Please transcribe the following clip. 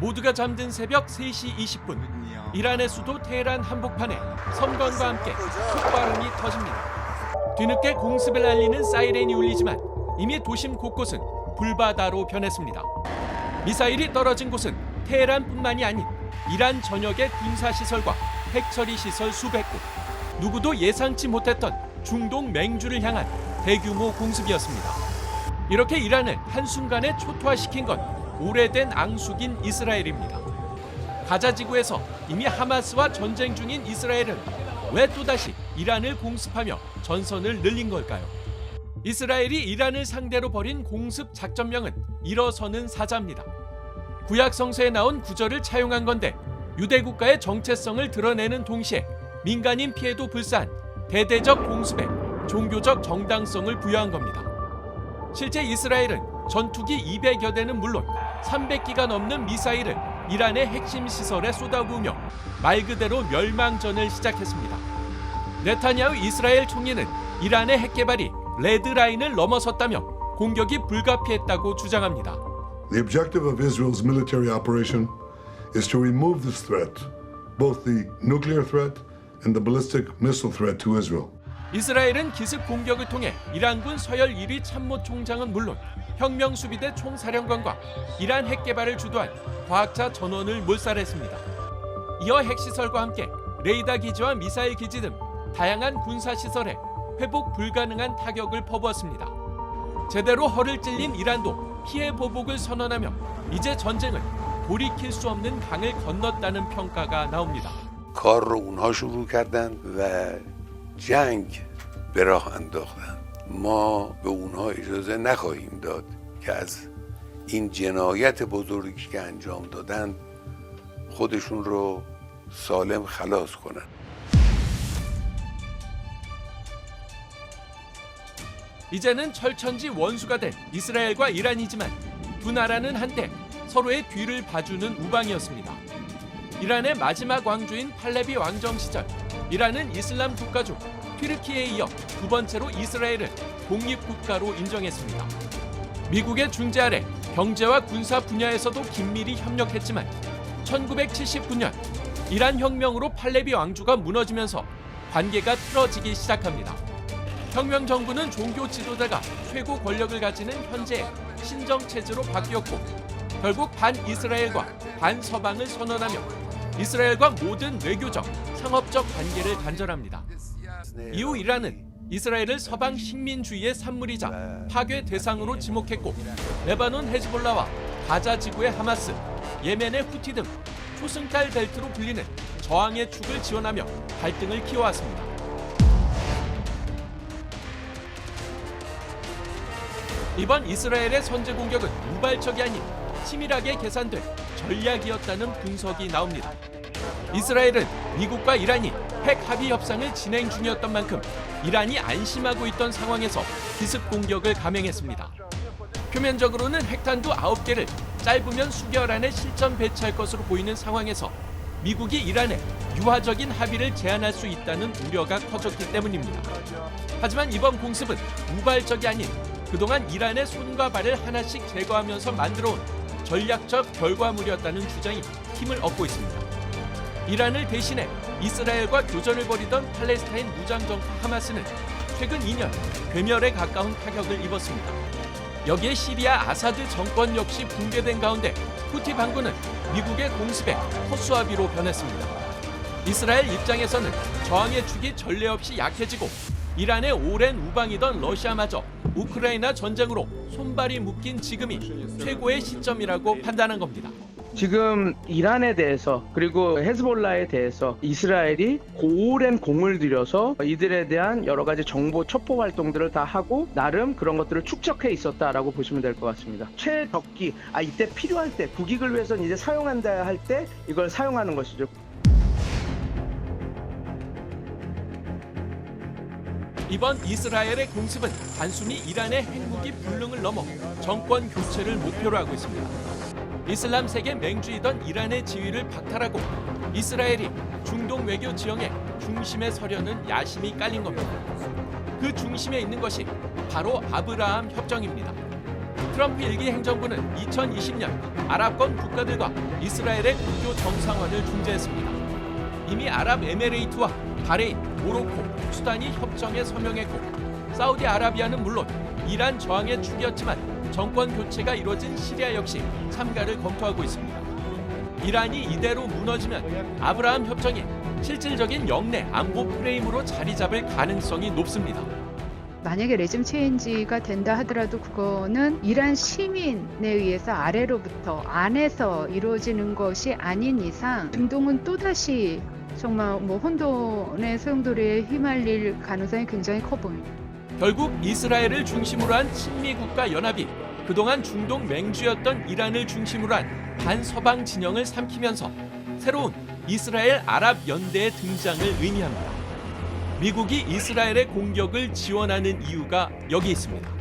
모두가 잠든 새벽 3시 20분 이란의 수도 테헤란 한복판에 섬광과 함께 폭발음이 터집니다. 뒤늦게 공습을 알리는 사이렌이 울리지만 이미 도심 곳곳은 불바다로 변했습니다. 미사일이 떨어진 곳은 테헤란뿐만이 아닌 이란 전역의 군사시설과 핵처리 시설 수백 곳. 누구도 예상치 못했던 중동 맹주를 향한 대규모 공습이었습니다. 이렇게 이란을 한순간에 초토화시킨 건 오래된 앙숙인 이스라엘입니다. 가자 지구에서 이미 하마스와 전쟁 중인 이스라엘은 왜 또다시 이란을 공습하며 전선을 늘린 걸까요? 이스라엘이 이란을 상대로 벌인 공습 작전명은 일어서는 사자입니다. 구약 성서에 나온 구절을 차용한 건데 유대 국가의 정체성을 드러내는 동시에 민간인 피해도 불사한 대대적 공습에 종교적 정당성을 부여한 겁니다. 실제 이스라엘은 전투기 200여 대는 물론 300기가 넘는 미사일을 이란의 핵심 시설에 쏟아부으며 말 그대로 멸망전을 시작했습니다. 네타냐후 이스라엘 총리는 이란의 핵 개발이 레드라인을 넘어섰다며 공격이 불가피했다고 주장합니다. The objective of Israel's military operation is to remove this threat, both the nuclear threat and the ballistic missile threat to Israel. 이스라엘은 기습 공격을 통해 이란군 서열 1위 참모총장은 물론 혁명수비대 총사령관과 이란 핵 개발을 주도한 과학자 전원을 몰살했습니다. 이어 핵시설과 함께 레이더 기지와 미사일 기지 등 다양한 군사시설에 회복 불가능한 타격을 퍼부었습니다. 제대로 허를 찔린 이란도 피해 보복을 선언하며 이제 전쟁은 돌이킬 수 없는 강을 건넜다는 평가가 나옵니다. کار رو اونها شروع کردن و جنگ به راه انداختن. ما به اونها اجازه نخواهیم داد که از این جنایت بزرگی که انجام دادن خودشون رو سالم خلاص کنن. 이제는 철천지 원수가 된 이스라엘과 이란이지만 두 나라는 한때 서로의 뒤를 봐주는 우방이었습니다. 이란의 마지막 왕조인 팔레비 왕정 시절 이란은 이슬람 국가 중 튀르키예에 이어 두 번째로 이스라엘을 독립국가로 인정했습니다. 미국의 중재 아래 경제와 군사 분야에서도 긴밀히 협력했지만 1979년 이란 혁명으로 팔레비 왕조가 무너지면서 관계가 틀어지기 시작합니다. 혁명 정부는 종교 지도자가 최고 권력을 가지는 현재의 신정체제로 바뀌었고 결국 반이스라엘과 반서방을 선언하며 이스라엘과 모든 외교적, 상업적 관계를 단절합니다. 이후 이란은 이스라엘을 서방 식민주의의 산물이자 파괴 대상으로 지목했고 레바논 헤즈볼라와 가자 지구의 하마스, 예멘의 후티 등 초승달 벨트로 불리는 저항의 축을 지원하며 갈등을 키워왔습니다. 이번 이스라엘의 선제 공격은 우발적이 아닌 치밀하게 계산된 전략이었다는 분석이 나옵니다. 이스라엘은 미국과 이란이 핵 합의 협상을 진행 중이었던 만큼 이란이 안심하고 있던 상황에서 기습 공격을 감행했습니다. 표면적으로는 핵탄두 9개를 짧으면 수개월 안에 실전 배치할 것으로 보이는 상황에서 미국이 이란에 유화적인 합의를 제안할 수 있다는 우려가 커졌기 때문입니다. 하지만 이번 공습은 우발적이 아닌 그동안 이란의 손과 발을 하나씩 제거하면서 만들어온 전략적 결과물이었다는 주장이 힘을 얻고 있습니다. 이란을 대신해 이스라엘과 교전을 벌이던 팔레스타인 무장정파 하마스는 최근 2년 괴멸에 가까운 타격을 입었습니다. 여기에 시리아 아사드 정권 역시 붕괴된 가운데 후티 반군은 미국의 공습에 허수아비로 변했습니다. 이스라엘 입장에서는 저항의 축이 전례 없이 약해지고 이란의 오랜 우방이던 러시아마저 우크라이나 전쟁으로 손발이 묶인 지금이 최고의 시점이라고 판단한 겁니다. 지금 이란에 대해서 그리고 헤즈볼라에 대해서 이스라엘이 오랜 공을 들여서 이들에 대한 여러 가지 정보 첩보 활동들을 다 하고 나름 그런 것들을 축적해 있었다라고 보시면 될 것 같습니다. 최적기, 이때 필요할 때 국익을 위해서는 이제 사용한다 할 때 이걸 사용하는 것이죠. 이번 이스라엘의 공습은 단순히 이란의 핵무기 불능을 넘어 정권 교체를 목표로 하고 있습니다. 이슬람 세계 맹주이던 이란의 지위를 박탈하고 이스라엘이 중동 외교 지형의 중심에 서려는 야심이 깔린 겁니다. 그 중심에 있는 것이 바로 아브라함 협정입니다. 트럼프 일기 행정부는 2020년 아랍권 국가들과 이스라엘의 국교 정상화를 중재했습니다. 이미 아랍에미레이트와 바레인, 모로코, 수단이 협정에 서명했고 사우디아라비아는 물론 이란 저항에 축이었지만 정권 교체가 이뤄진 시리아 역시 참가를 검토하고 있습니다. 이란이 이대로 무너지면 아브라함 협정이 실질적인 영내 안보 프레임으로 자리 잡을 가능성이 높습니다. 만약에 레짐 체인지가 된다 하더라도 그거는 이란 시민에 의해서 아래로부터 안에서 이루어지는 것이 아닌 이상 중동은 또다시 정말 혼돈의 소용돌이에 휘말릴 가능성이 굉장히 커 보입니다. 결국 이스라엘을 중심으로 한 친미 국가 연합이 그동안 중동 맹주였던 이란을 중심으로 한 반서방 진영을 삼키면서 새로운 이스라엘 아랍 연대의 등장을 의미합니다. 미국이 이스라엘의 공격을 지원하는 이유가 여기 있습니다.